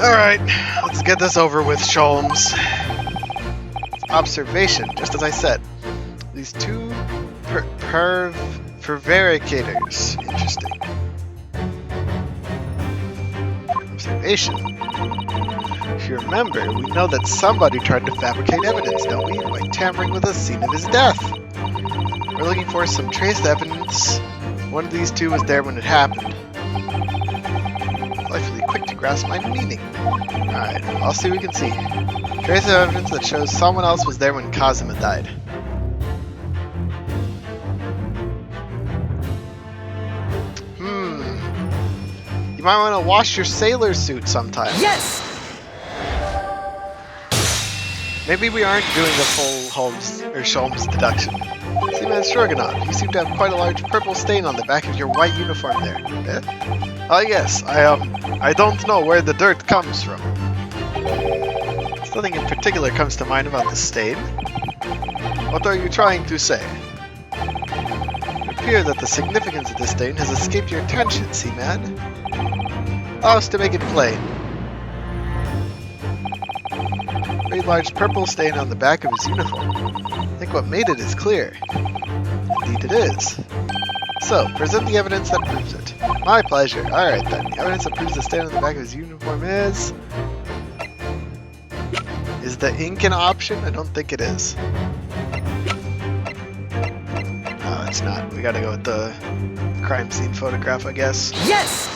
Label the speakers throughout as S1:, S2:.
S1: Alright, let's get this over with, Sholmes. Observation, just as I said. These two prevaricators. Interesting. Observation. If you remember, we know that somebody tried to fabricate evidence, don't we? By tampering with the scene of his death. We're looking for some traced evidence. One of these two was there when it happened. Delightfully quick to grasp my meaning. Alright, I'll see what we can see. Trace evidence that shows someone else was there when Kazuma died. You might want to wash your sailor suit sometime.
S2: Yes!
S1: Maybe we aren't doing the full Sholmes deduction. Seaman Stroganoff, you seem to have quite a large purple stain on the back of your white uniform there. Eh? Ah yes, I don't know where the dirt comes from. Nothing in particular comes to mind about the stain. What are you trying to say? It appears that the significance of the stain has escaped your attention, Seaman. Allow us to make it plain. Very large purple stain on the back of his uniform. I think what made it is clear. Indeed it is. So, present the evidence that proves it. My pleasure. Alright then. The evidence that proves the stain on the back of his uniform is... Is the ink an option? I don't think it is. No, it's not. We gotta go with the crime scene photograph, I guess.
S2: Yes!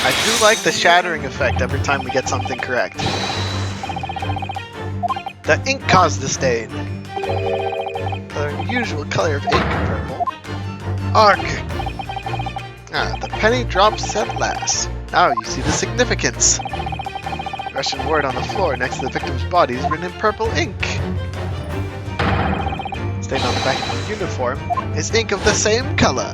S1: I do like the shattering effect every time we get something correct. The ink caused the stain. The unusual color of ink, purple. Arc! Ah, the penny drops at last. Now you see the significance. Russian word on the floor next to the victim's body is written in purple ink. Stain on the back of the uniform is ink of the same color.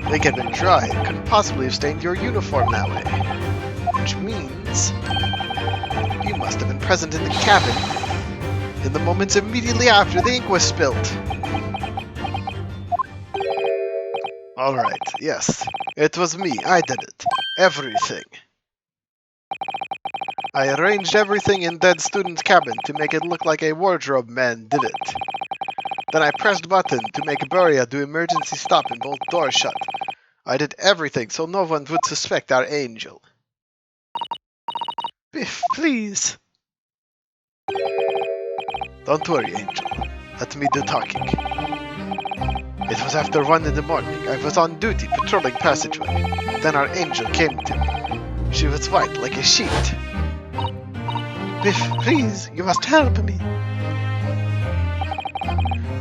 S1: The ink had been dry and couldn't possibly have stained your uniform that way. Which means you must have been present in the cabin in the moments immediately after the ink was spilt. Alright, yes. It was me. I did it. Everything. I arranged everything in dead student's cabin to make it look like a wardrobe man did it. Then I pressed button to make Buria do emergency stop and bolt doors shut. I did everything so no one would suspect our angel. Biff, please. Don't worry, Angel. Let me do talking. It was after 1 in the morning. I was on duty patrolling passageway. Then our angel came to me. She was white like a sheet. Biff, please, you must help me.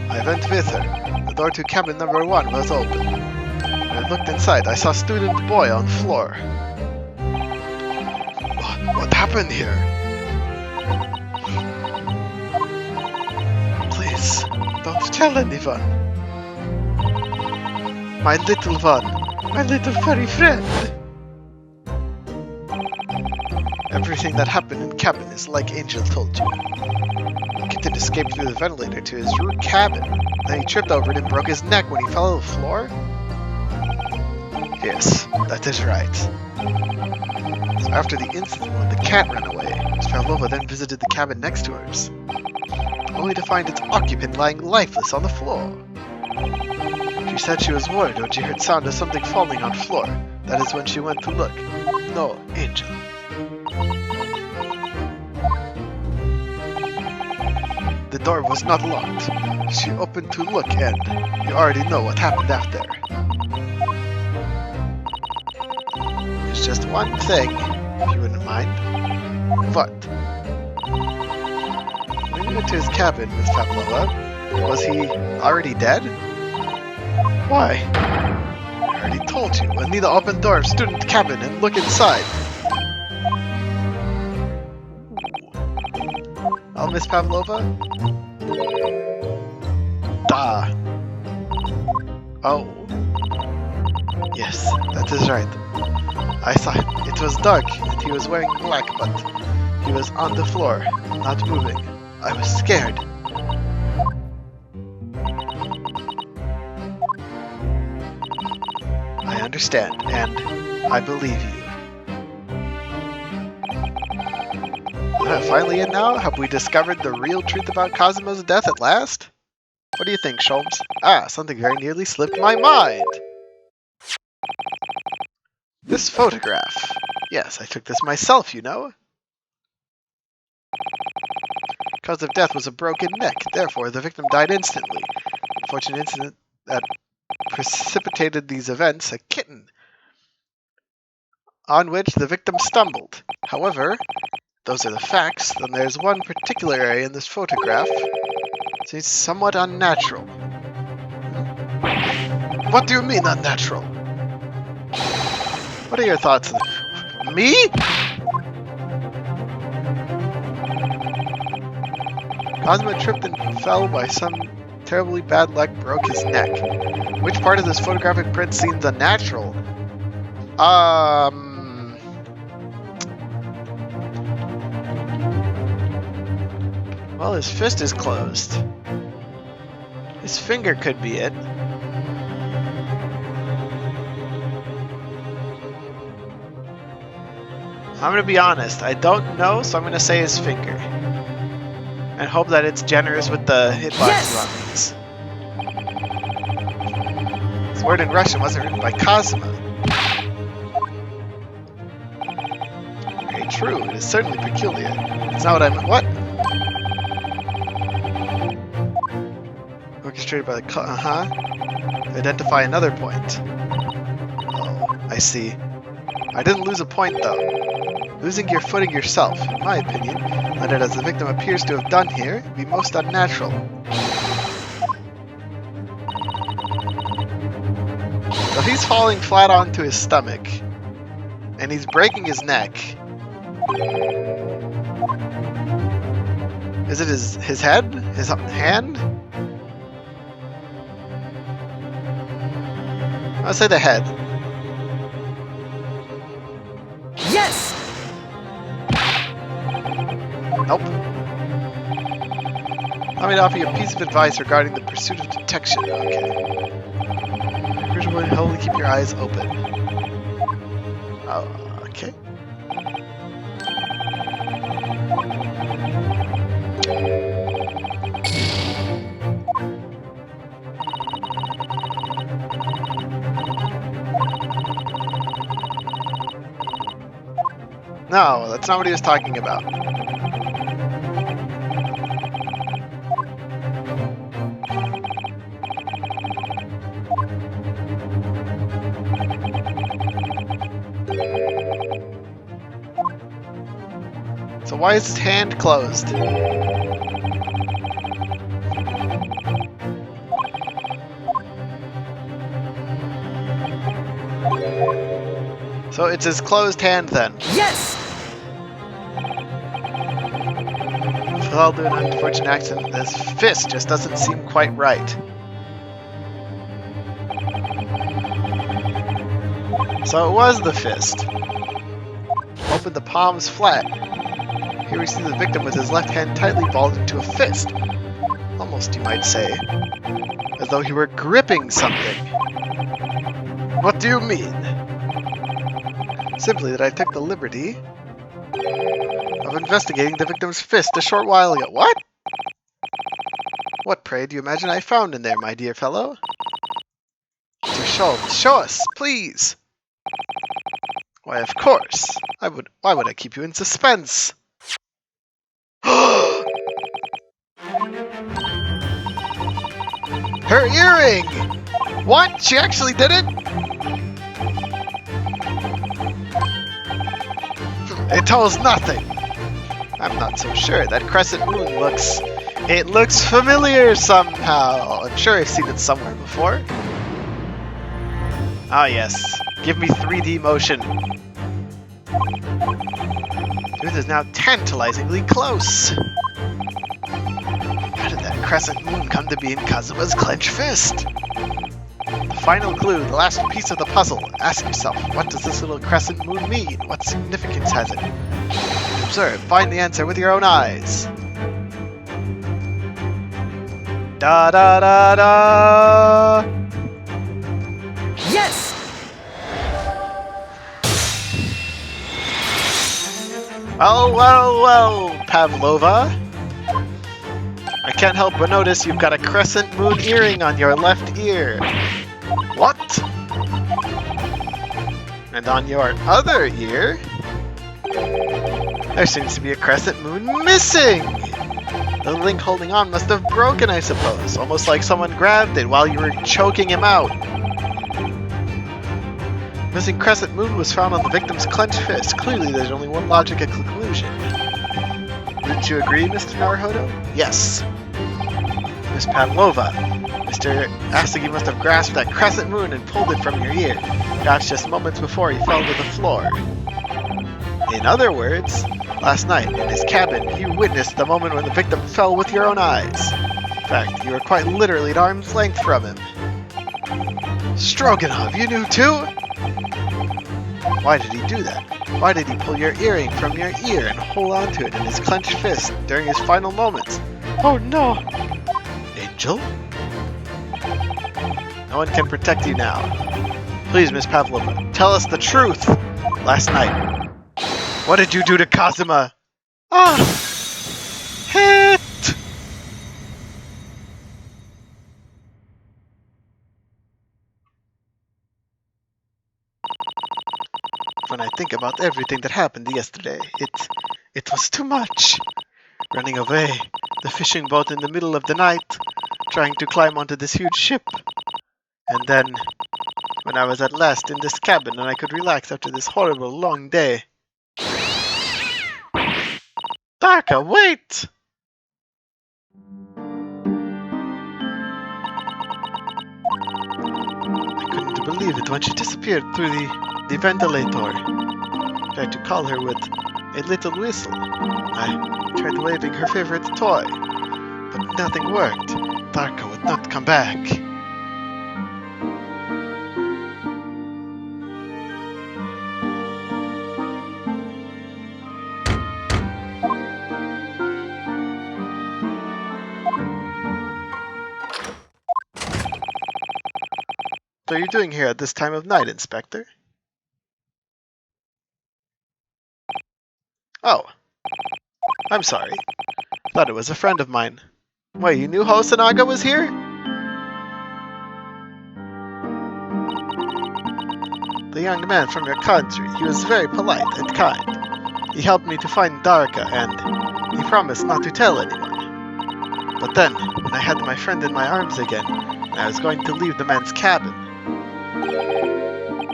S1: I went with her. The door to cabin number 1 was open. When I looked inside, I saw student boy on floor. What happened here? Please, don't tell anyone. My little one, my little furry friend. Everything that happened in cabin is like Angel told you. The kitten escaped through the ventilator to his root cabin. Then he tripped over it and broke his neck when he fell to the floor? Yes, that is right. So after the incident when the cat ran away, Miss Pavlova then visited the cabin next to hers, only to find its occupant lying lifeless on the floor. She said she was worried when she heard sound of something falling on floor. That is when she went to look. No, Angel. The door was not locked. She opened to look and you already know what happened after. There's just one thing, if you wouldn't mind. What? When you went to his cabin, Miss Pavlova, was he already dead? Why? I already told you. I need to open the door of student cabin and look inside. Oh, Miss Pavlova? Da. Oh. Yes, that is right. I saw him. It was dark, and he was wearing black, but he was on the floor, not moving. I was scared. understand, and I believe you. Finally in now? Have we discovered the real truth about Kazuma's death at last? What do you think, Sholmes? Ah, something very nearly slipped my mind! This photograph. Yes, I took this myself, you know. Cause of death was a broken neck, therefore the victim died instantly. Unfortunate incident that precipitated these events, a kitten, on which the victim stumbled. However, those are the facts, then there's one particular area in this photograph that seems somewhat unnatural. What do you mean, unnatural? What are your thoughts? Me? Kazuma tripped and fell by some terribly bad luck, broke his neck. Which part of this photographic print seems unnatural? Well, his fist is closed. His finger could be it. I'm gonna be honest, I don't know, so I'm gonna say his finger. And hope that it's generous with the hitboxes on these. This word in Russian wasn't written by Kazuma. Very true, it is certainly peculiar. It's not what I meant. What? Orchestrated by the Identify another point. Oh, I see. I didn't lose a point though. Losing your footing yourself, in my opinion, and as the victim appears to have done here, would be most unnatural. So if he's falling flat onto his stomach, and he's breaking his neck, is it his head? His hand? I'll say the head.
S2: Yes!
S1: Nope. Let me offer you a piece of advice regarding the pursuit of detection. Okay. Here's where to only keep your eyes open. Oh, okay. No, that's not what he was talking about. So why is his hand closed? So it's his closed hand then.
S2: Yes!
S1: With all due an unfortunate accident, this fist just doesn't seem quite right. So it was the fist. Open the palms flat. Here we see the victim with his left hand tightly balled into a fist. Almost, you might say, as though he were gripping something. What do you mean? Simply that I took the liberty of investigating the victim's fist a short while ago. What? What, pray, do you imagine I found in there, my dear fellow? Mr. Sholmes, show us, please! Why, of course. Why would I keep you in suspense? Her earring! What? She actually did it? It tells nothing. I'm not so sure. That crescent moon looks familiar somehow. I'm sure I've seen it somewhere before. Ah yes. Give me 3D motion. Truth is now tantalizingly close. How did that crescent moon come to be in Kazuma's clenched fist? The final clue, the last piece of the puzzle. Ask yourself, what does this little crescent moon mean? What significance has it? Observe, find the answer with your own eyes. Da da da da!
S2: Yes!
S1: Oh, well, Pavlova. I can't help but notice you've got a crescent moon earring on your left ear. What? And on your other ear, there seems to be a crescent moon missing! The link holding on must have broken, I suppose. Almost like someone grabbed it while you were choking him out. Missing crescent moon was found on the victim's clenched fist. Clearly, there's only one logical conclusion. Wouldn't you agree, Mr. Naruhodo? Yes. Miss Pavlova, Mr. Asagi must have grasped that crescent moon and pulled it from your ear, perhaps just moments before he fell to the floor. In other words, last night, in his cabin, you witnessed the moment when the victim fell with your own eyes. In fact, you were quite literally at arm's length from him. Stroganov, you knew too? Why did he do that? Why did he pull your earring from your ear and hold on to it in his clenched fist during his final moments? Oh no! Angel? No one can protect you now. Please, Miss Pavlova, tell us the truth! Last night, what did you do to Kazuma? Ah! Hit! When I think about everything that happened yesterday, it was too much. Running away, the fishing boat in the middle of the night, trying to climb onto this huge ship. And then, when I was at last in this cabin and I could relax after this horrible long day. Darka, wait! I couldn't believe it when she disappeared through the ventilator. I tried to call her with a little whistle. I tried waving her favorite toy, but nothing worked. Darka would not come back. What are you doing here at this time of night, Inspector? Oh, I'm sorry. Thought it was a friend of mine. Wait, you knew Hosanaga was here? The young man from your country. He was very polite and kind. He helped me to find Darka, and he promised not to tell anyone. But then, when I had my friend in my arms again, and I was going to leave the man's cabin.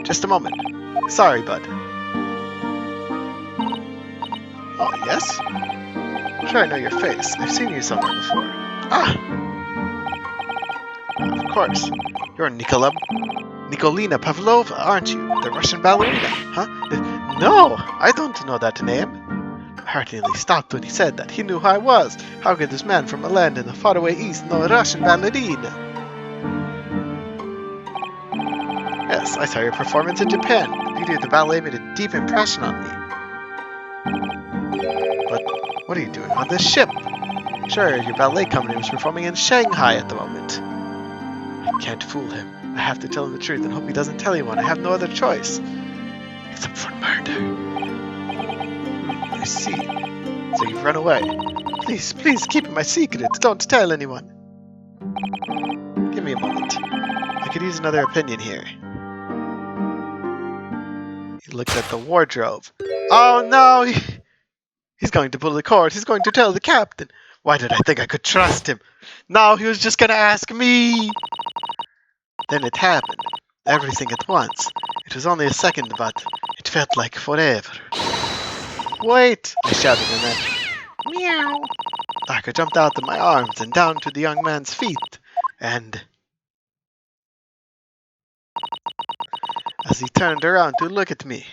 S1: Just a moment. Sorry, bud. Oh, yes? Sure, I know your face. I've seen you somewhere before. Ah! Of course. You're Nikolina Pavlova, aren't you? The Russian ballerina, huh? No, I don't know that name. My heart nearly stopped when he said that. He knew who I was. How could this man from a land in the faraway east know a Russian ballerina? Yes, I saw your performance in Japan. The beauty of the ballet made a deep impression on me. But what are you doing on this ship? Sure, your ballet company was performing in Shanghai at the moment. I can't fool him. I have to tell him the truth and hope he doesn't tell anyone. I have no other choice. Except for murder. I see. So you've run away. Please, please, keep my secret. Don't tell anyone. Give me a moment. I could use another opinion here. He looked at the wardrobe. Oh no! He's going to pull the cord. He's going to tell the captain. Why did I think I could trust him? No, he was just going to ask me. Then it happened. Everything at once. It was only a second, but it felt like forever. Wait! I shouted and then... Meow! Darka jumped out of my arms and down to the young man's feet. And... as he turned around to look at me...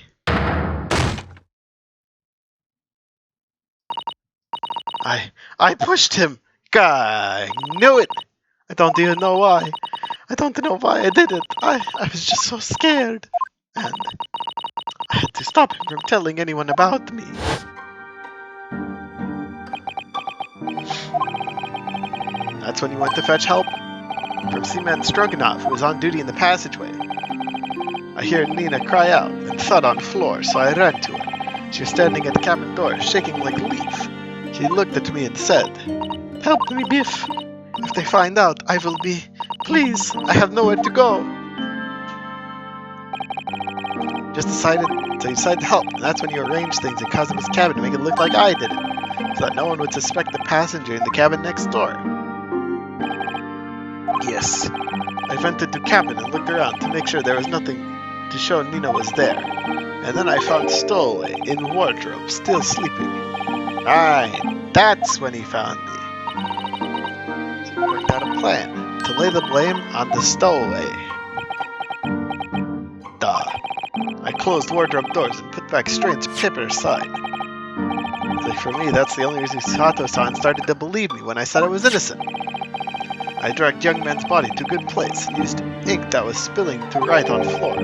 S1: I pushed him! I knew it! I don't even know why. I don't know why I did it. I was just so scared. And I had to stop him from telling anyone about me. That's when you went to fetch help? From Seaman Stroganov, who was on duty in the passageway. I hear Nina cry out and thud on the floor, so I ran to her. She was standing at the cabin door, shaking like a leaf. She looked at me and said, "Help me, Biff. If they find out, I will be... Please, I have nowhere to go." So you decided to help, and that's when you arranged things in Kazuma's cabin to make it look like I did it, so that no one would suspect the passenger in the cabin next door. Yes. I went into the cabin and looked around to make sure there was nothing to show Nina was there. And then I found Stowaway in wardrobe, still sleeping. Right, that's when he found me. So he worked out a plan to lay the blame on the Stowaway. Duh. I closed wardrobe doors and put back strange paper aside. Like for me, that's the only reason Sato-san started to believe me when I said I was innocent. I dragged young man's body to a good place and used ink that was spilling to write on the floor.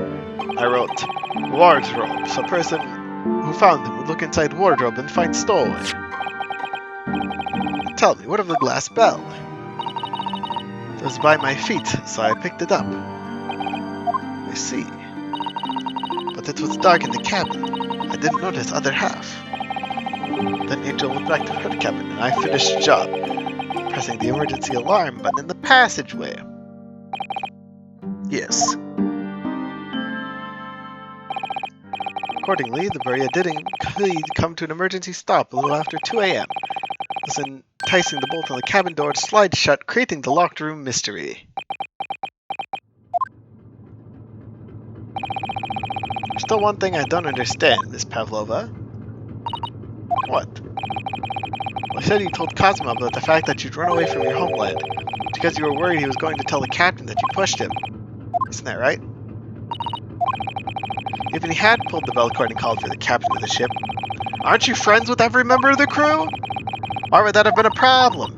S1: I wrote, "Wardrobe," so a person who found him would look inside wardrobe and find Stowaway. Tell me, what of the glass bell? It was by my feet, so I picked it up. I see. But it was dark in the cabin. I didn't notice the other half. Then Angel went back to her cabin and I finished the job, pressing the emergency alarm button in the passageway. Yes. Accordingly, the Berea did indeed come to an emergency stop a little after 2 a.m., thus enticing the bolt on the cabin door to slide shut, creating the locked room mystery. There's still one thing I don't understand, Miss Pavlova. What? Well, I said you told Kazuma about the fact that you'd run away from your homeland because you were worried he was going to tell the captain that you pushed him. Isn't that right? Even he had pulled the bell cord and called for the captain of the ship. Aren't you friends with every member of the crew? Why would that have been a problem?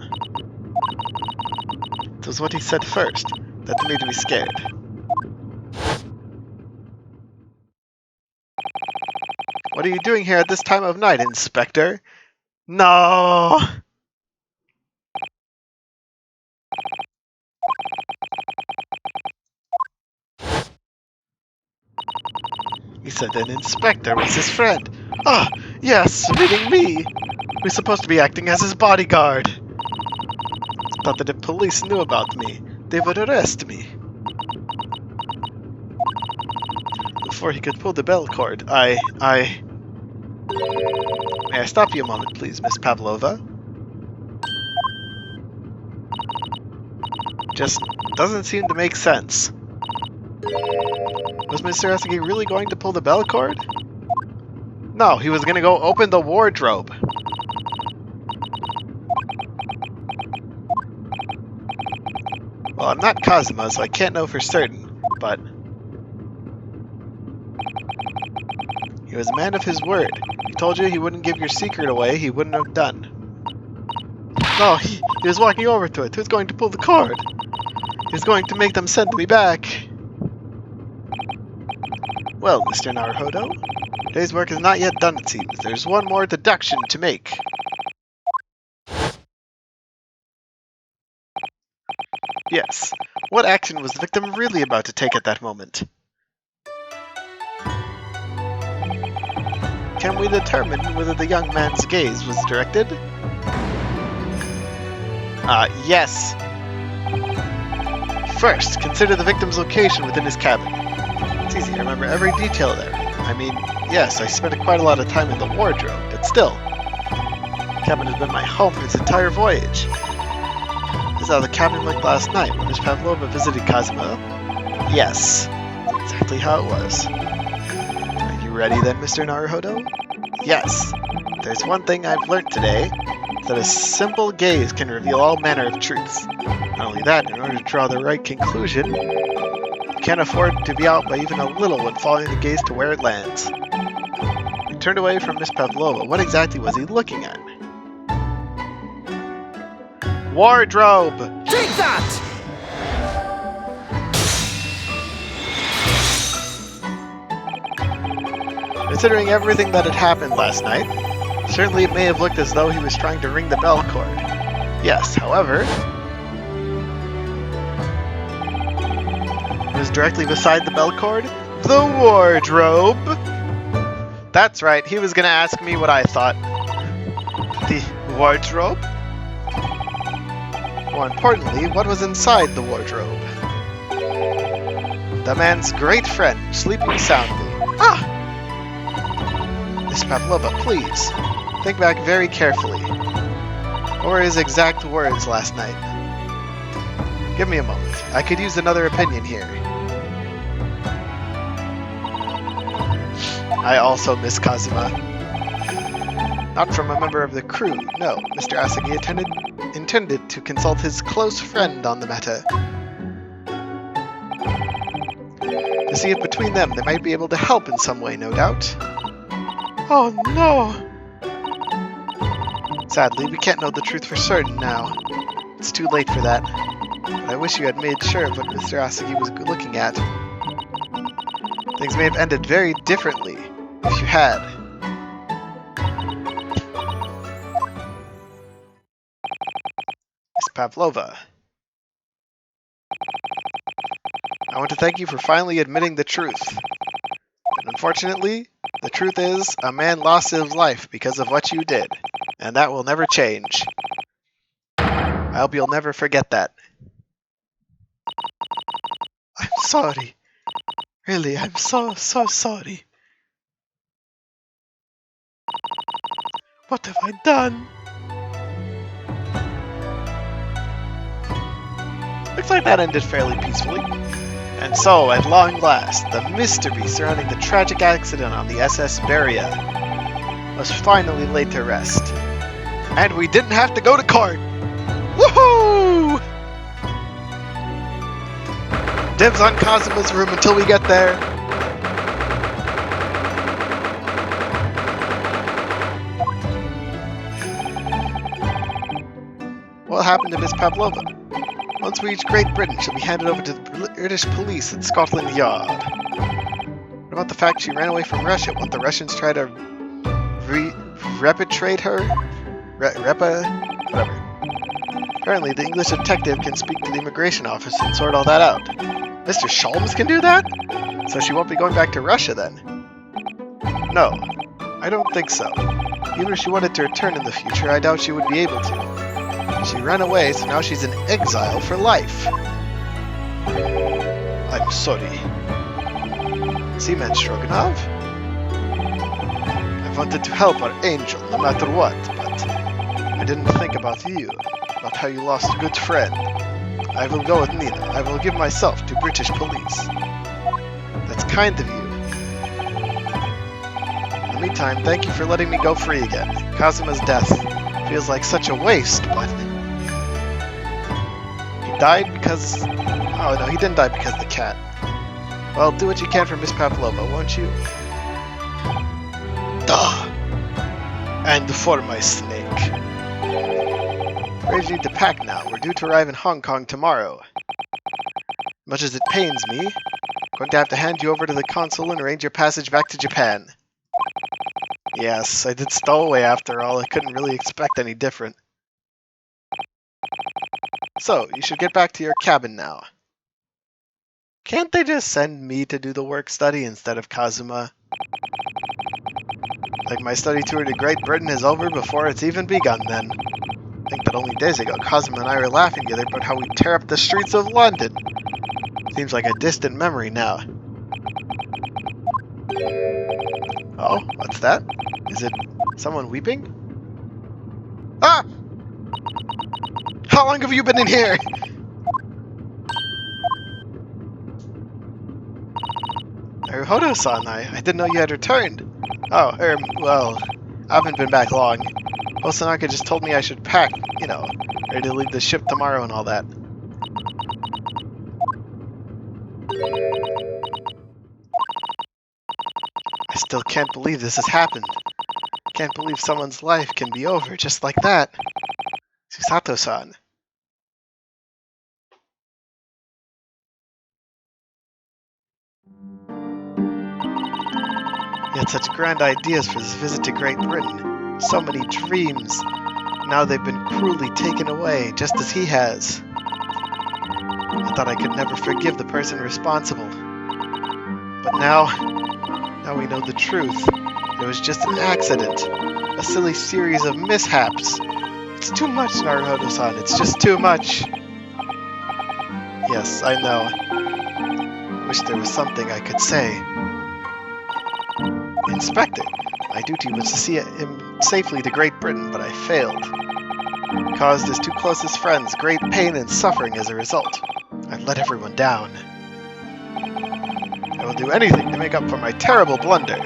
S1: It was what he said first that made me scared. What are you doing here at this time of night, Inspector? No! He said an inspector was his friend. Ah, yes, meaning me. We're supposed to be acting as his bodyguard. Thought that if police knew about me, they would arrest me. Before he could pull the bell cord, May I stop you a moment, please, Miss Pavlova? Just doesn't seem to make sense. Was Mr. Esaki really going to pull the bell cord? No, he was going to go open the wardrobe. Well, I'm not Kazuma, so I can't know for certain, but he was a man of his word. He told you he wouldn't give your secret away, he wouldn't have done. No, he was walking over to it. He was going to pull the cord. He was going to make them send me back. Well, Mr. Naruhodo, today's work is not yet done, it seems. There's one more deduction to make. Yes. What action was the victim really about to take at that moment? Can we determine whether the young man's gaze was directed? Yes. First, consider the victim's location within his cabin. It's easy to remember every detail there. I mean, yes, I spent quite a lot of time in the wardrobe, but still. The cabin has been my home for this entire voyage. This is how the cabin looked last night when Miss Pavlova visited Kazuma. Yes, that's exactly how it was. Are you ready then, Mr. Naruhodo? Yes. There's one thing I've learnt today, that a simple gaze can reveal all manner of truths. Not only that, in order to draw the right conclusion, you can't afford to be out by even a little when following the gaze to where it lands. He turned away from Miss Pavlova. What exactly was he looking at? Wardrobe!
S2: Take that!
S1: Considering everything that had happened last night, certainly it may have looked as though he was trying to ring the bell cord. Yes, however, what was directly beside the bell cord? The wardrobe! That's right, he was gonna ask me what I thought. The wardrobe? More importantly, what was inside the wardrobe? The man's great friend, sleeping soundly. Ah! Miss Pavlova, please, think back very carefully. What were his exact words last night? Give me a moment. I could use another opinion here. I also miss Kazuma. Not from a member of the crew, no. Mr. Asagi intended to consult his close friend on the matter. To see if between them they might be able to help in some way, no doubt. Oh no! Sadly, we can't know the truth for certain now. It's too late for that. But I wish you had made sure of what Mr. Asagi was looking at. Things may have ended very differently if you had. Miss Pavlova. I want to thank you for finally admitting the truth. But unfortunately, the truth is, a man lost his life because of what you did. And that will never change. I hope you'll never forget that. I'm sorry. Really, I'm so sorry. What have I done? Looks like that ended fairly peacefully. And so, at long last, the mystery surrounding the tragic accident on the SS Beria was finally laid to rest. And we didn't have to go to court! Woohoo! Dibs on Kazuma's room until we get there. What happened to Miss Pavlova? Once we reach Great Britain, she'll be handed over to the British police at Scotland Yard. What about the fact she ran away from Russia? Won't the Russians try to repatriate her? Whatever. Apparently, the English detective can speak to the immigration office and sort all that out. Mr. Sholmes can do that? So she won't be going back to Russia then? No, I don't think so. Even if she wanted to return in the future, I doubt she would be able to. She ran away, so now she's in exile for life. I'm sorry. Seaman Stroganov? I wanted to help our angel, no matter what, but I didn't think about you, about how you lost a good friend. I will go with Nina. I will give myself to British police. That's kind of you. In the meantime, thank you for letting me go free again. Kazuma's death feels like such a waste, but... He died because... Oh no, he didn't die because of the cat. Well, do what you can for Miss Pavlova, won't you? Duh! And for my snake. Ready to pack now. We're due to arrive in Hong Kong tomorrow. Much as it pains me, I'm going to have to hand you over to the consul and arrange your passage back to Japan. Yes, I did stow away after all. I couldn't really expect any different. So, you should get back to your cabin now. Can't they just send me to do the work study instead of Kazuma? Like my study tour to Great Britain is over before it's even begun then. I think that only days ago, Kazuma and I were laughing together about how we tear up the streets of London. Seems like a distant memory now. Oh, what's that? Is it someone weeping? Ah! How long have you been in here? Hodo-san, I didn't know you had returned. Oh, well, I haven't been back long. Osanaka just told me I should pack, you know, ready to leave the ship tomorrow and all that. I still can't believe this has happened. Can't believe someone's life can be over just like that. Susato-san. You had such grand ideas for this visit to Great Britain. So many dreams. Now they've been cruelly taken away, just as he has. I thought I could never forgive the person responsible. But now we know the truth. It was just an accident. A silly series of mishaps. It's too much, Naruto-san. It's just too much. Yes, I know. Wish there was something I could say. Inspector, my duty was to see him safely to Great Britain, but I failed. Caused his two closest friends great pain and suffering as a result. I let everyone down. I will do anything to make up for my terrible blunder.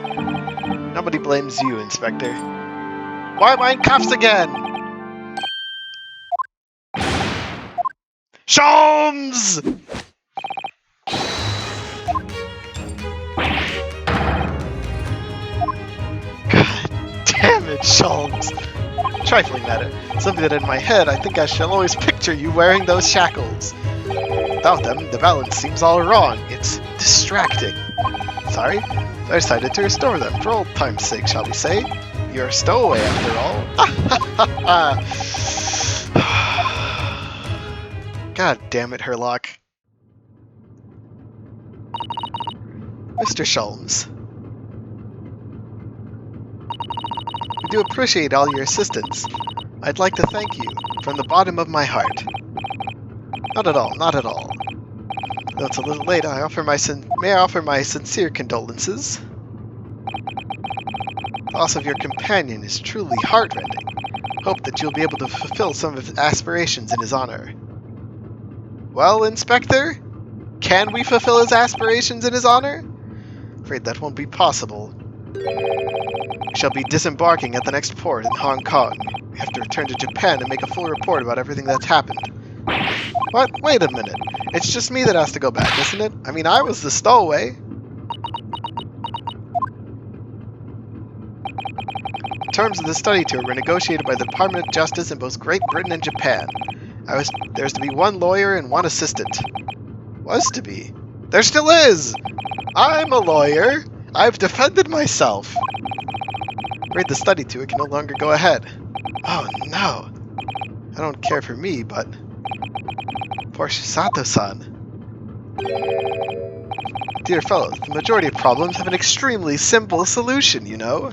S1: Nobody blames you, Inspector. Why am I in cuffs again? Sholmes! God damn it, Sholmes. Trifling matter. Something that in my head I think I shall always picture you wearing those shackles. Without them, the balance seems all wrong. It's distracting. Sorry, I decided to restore them for old time's sake, shall we say. You're a stowaway after all. God damn it, Herlock. Mr. Sholmes. We do appreciate all your assistance. I'd like to thank you from the bottom of my heart. Not at all, not at all. Though it's a little late, may I offer my sincere condolences? The loss of your companion is truly heartrending. Hope that you'll be able to fulfill some of his aspirations in his honor. Well, Inspector? Can we fulfill his aspirations in his honor? Afraid that won't be possible. We shall be disembarking at the next port in Hong Kong. We have to return to Japan and make a full report about everything that's happened. What? Wait a minute. It's just me that has to go back, isn't it? I mean, I was the stowaway. The terms of the study tour were negotiated by the Department of Justice in both Great Britain and Japan. There's to be one lawyer and one assistant. Was to be. There still is! I'm a lawyer! I've defended myself! Afraid the study tour can no longer go ahead. Oh no! I don't care for me, but... Poor Shisato-san. Dear fellows, the majority of problems have an extremely simple solution, you know?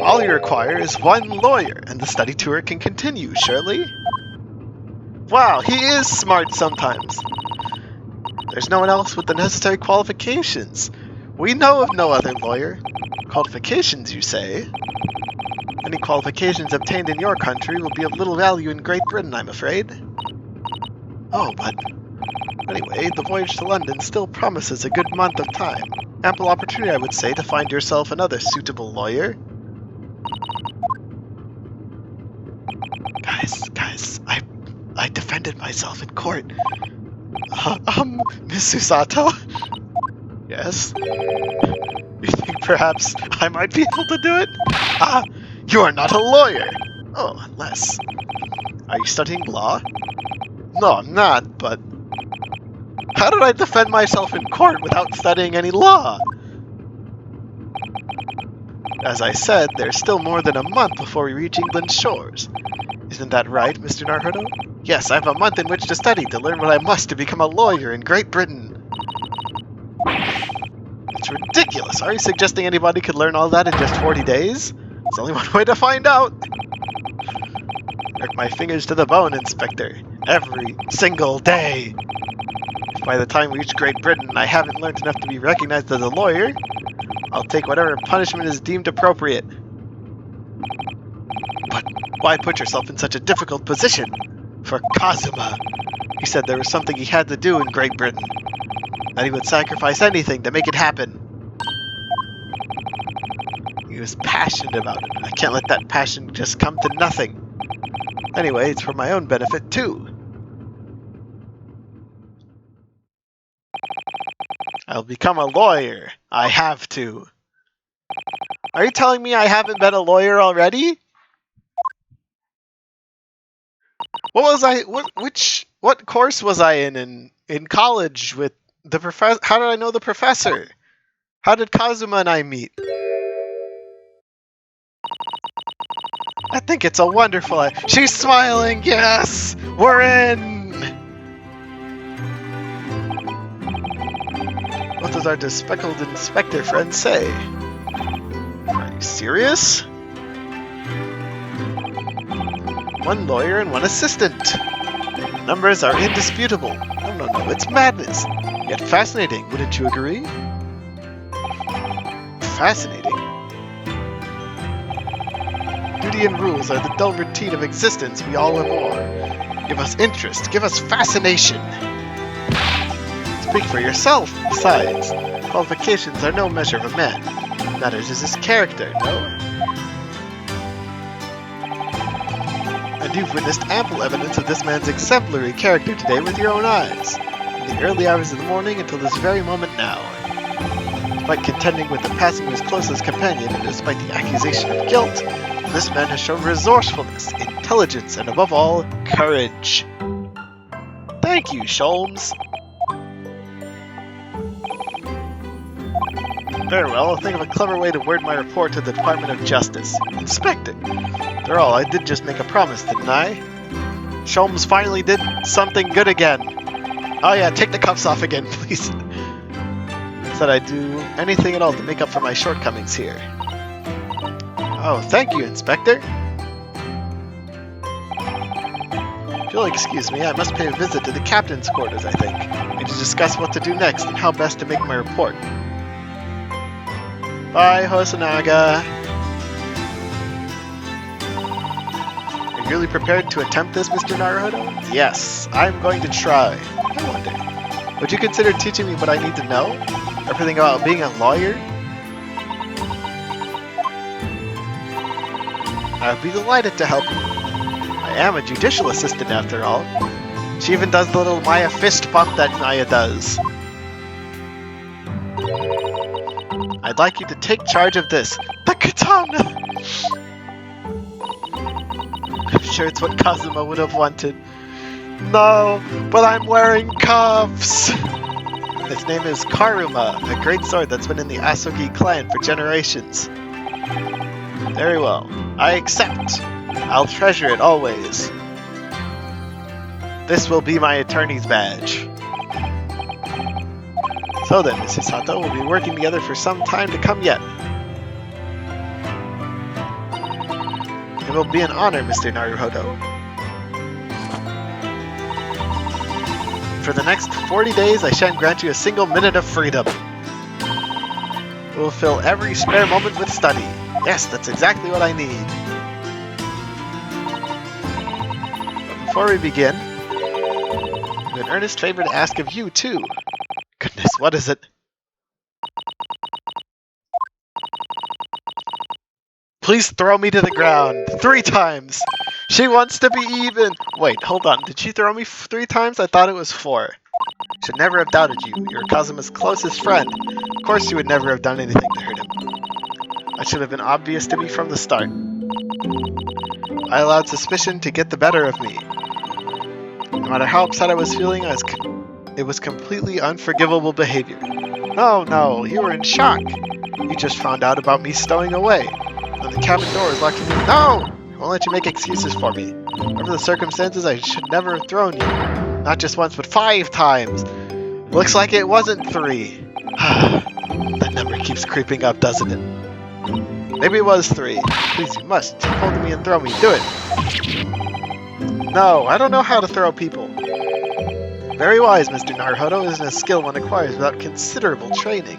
S1: All you require is one lawyer, and the study tour can continue, surely? Wow, he is smart sometimes. There's no one else with the necessary qualifications. We know of no other lawyer. Qualifications, you say? Any qualifications obtained in your country will be of little value in Great Britain, I'm afraid. Oh, but... Anyway, the voyage to London still promises a good month of time. Ample opportunity, I would say, to find yourself another suitable lawyer. Guys, I defended myself in court. Miss Susato? Yes? You think perhaps I might be able to do it? You are not a lawyer! Oh, unless... Are you studying law? No, I'm not, but... How did I defend myself in court without studying any law? As I said, there's still more than a month before we reach England's shores. Isn't that right, Mr. Naruto? Yes, I have a month in which to study to learn what I must to become a lawyer in Great Britain. It's ridiculous. Are you suggesting anybody could learn all that in just 40 days? There's only one way to find out. Work my fingers to the bone, Inspector. Every single day. If by the time we reach Great Britain I haven't learned enough to be recognized as a lawyer, I'll take whatever punishment is deemed appropriate. But why put yourself in such a difficult position? For Kazuma. He said there was something he had to do in Great Britain. That he would sacrifice anything to make it happen. He was passionate about it. I can't let that passion just come to nothing. Anyway, it's for my own benefit, too. I'll become a lawyer. I have to. Are you telling me I haven't been a lawyer already? What course was I in college with the professor? How did I know the professor? How did Kazuma and I meet? I think it's a wonderful... She's smiling! Yes! We're in! Both of does our speckled inspector friend say? Are you serious? One lawyer and one assistant. Numbers are indisputable. No, it's madness. Yet fascinating, wouldn't you agree? Fascinating? Duty and rules are the dull routine of existence we all abhor. Give us interest, give us fascination. Speak for yourself, besides. Qualifications are no measure of a man. What matters is his character, no? And you've witnessed ample evidence of this man's exemplary character today with your own eyes. From the early hours of the morning until this very moment now. Despite contending with the passing of his closest companion, and despite the accusation of guilt, this man has shown resourcefulness, intelligence, and above all, courage. Thank you, Sholmes. Very well, I'll think of a clever way to word my report to the Department of Justice. Inspector! After all, I did just make a promise, didn't I? Sholmes finally did something good again. Oh yeah, take the cuffs off again, please. Said I'd do anything at all to make up for my shortcomings here. Oh, thank you, Inspector. If you'll excuse me, I must pay a visit to the captain's quarters, I think, and to discuss what to do next and how best to make my report. Bye, Hosonaga. Are you really prepared to attempt this, Mr. Naruhodo? Yes, I'm going to try. I wonder, would you consider teaching me what I need to know? Everything about being a lawyer? I would be delighted to help you. I am a judicial assistant after all. She even does the little Maya fist bump that Maya does. I'd like you to take charge of this. The katana! I'm sure it's what Kazuma would have wanted. No, but I'm wearing cuffs! His name is Karuma, a great sword that's been in the Asogi clan for generations. Very well. I accept. I'll treasure it always. This will be my attorney's badge. So then, Mrs. Sato, we'll be working together for some time to come yet. It will be an honor, Mr. Naruhodo. For the next 40 days, I shan't grant you a single minute of freedom. We'll fill every spare moment with study. Yes, that's exactly what I need. But before we begin, I have an earnest favor to ask of you, too. Goodness, what is it? Please throw me to the ground 3 times. She wants to be even. Wait, hold on. Did she throw me 3 times? I thought it was 4. Should never have doubted you. You're Kazuma's closest friend. Of course you would never have done anything to hurt him. That should have been obvious to me from the start. I allowed suspicion to get the better of me. No matter how upset I was feeling, it was completely unforgivable behavior. No, you were in shock. You just found out about me stowing away. And the cabin door is locked in me. No! I won't let you make excuses for me. Under the circumstances, I should never have thrown you. Not just once, but 5 times. Looks like it wasn't 3. That number keeps creeping up, doesn't it? Maybe it was 3. Please, you must. Take hold of me and throw me. Do it. No, I don't know how to throw people. Very wise, Mr. Naruhodo. Isn't a skill one acquires without considerable training.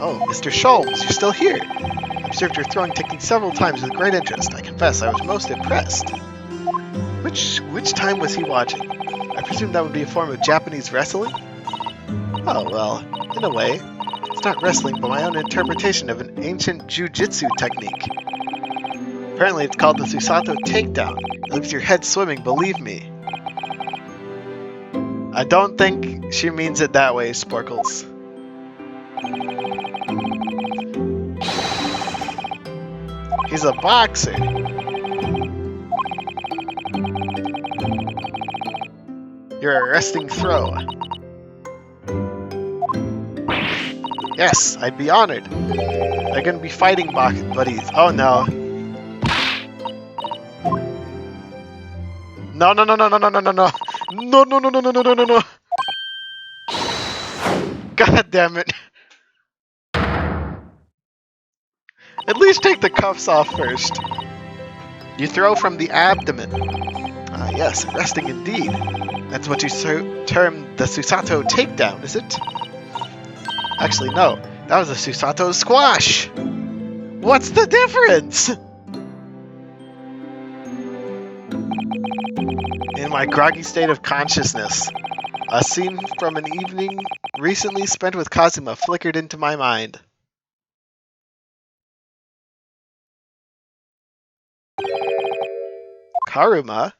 S1: Oh, Mr. Sholmes, you're still here. I observed your throwing technique several times with great interest. I confess I was most impressed. Which time was he watching? I presume that would be a form of Japanese wrestling? Oh, well, in a way. It's not wrestling, but my own interpretation of an ancient jujitsu technique. Apparently it's called the Susato Takedown. It leaves your head swimming, believe me. I don't think she means it that way, Sporkles. He's a boxer. You're a resting throw. Yes, I'd be honored. They're gonna be fighting buddies. Oh no. No. No. God damn it. At least take the cuffs off first. You throw from the abdomen. Ah, yes, resting indeed. That's what you term the Susato takedown, is it? Actually, no. That was a Susato squash! What's the difference? In my groggy state of consciousness, a scene from an evening recently spent with Kazuma flickered into my mind. Karuma?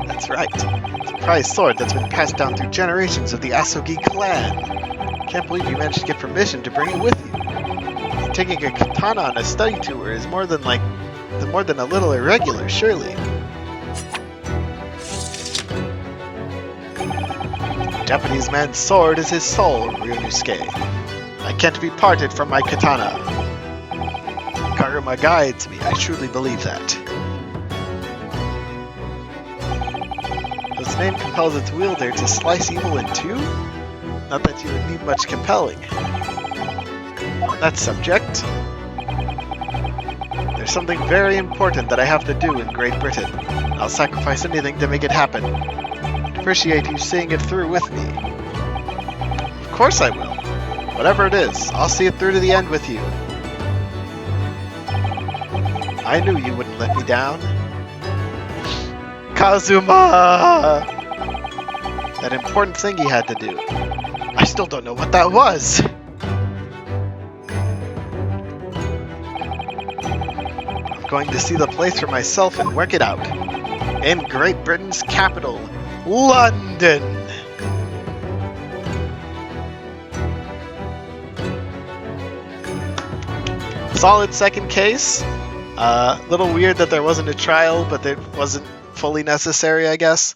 S1: That's right. It's a prized sword that's been passed down through generations of the Asogi clan. Can't believe you managed to get permission to bring it with you. Taking a katana on a study tour is more than a little irregular, surely. Japanese man's sword is his soul, Ryunosuke. I can't be parted from my katana. Karuma guides me, I truly believe that. This name compels its wielder to slice evil in two? Not that you would need much compelling. On that subject, there's something very important that I have to do in Great Britain. I'll sacrifice anything to make it happen. Appreciate you seeing it through with me. Of course I will. Whatever it is, I'll see it through to the end with you. I knew you wouldn't let me down. Kazuma! That important thing he had to do. I still don't know what that was. I'm going to see the place for myself and work it out. In Great Britain's capital, London! Solid second case. Little weird that there wasn't a trial, but it wasn't fully necessary, I guess.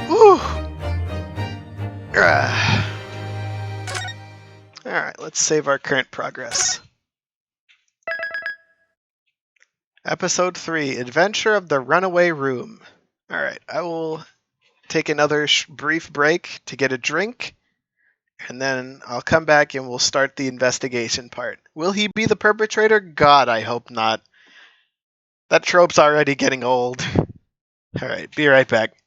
S1: Whew. Alright, let's save our current progress. Episode 3, Adventure of the Runaway Room. Alright, I will take another brief break to get a drink, and then I'll come back and we'll start the investigation part. Will he be the perpetrator? God, I hope not. That trope's already getting old. Alright, be right back.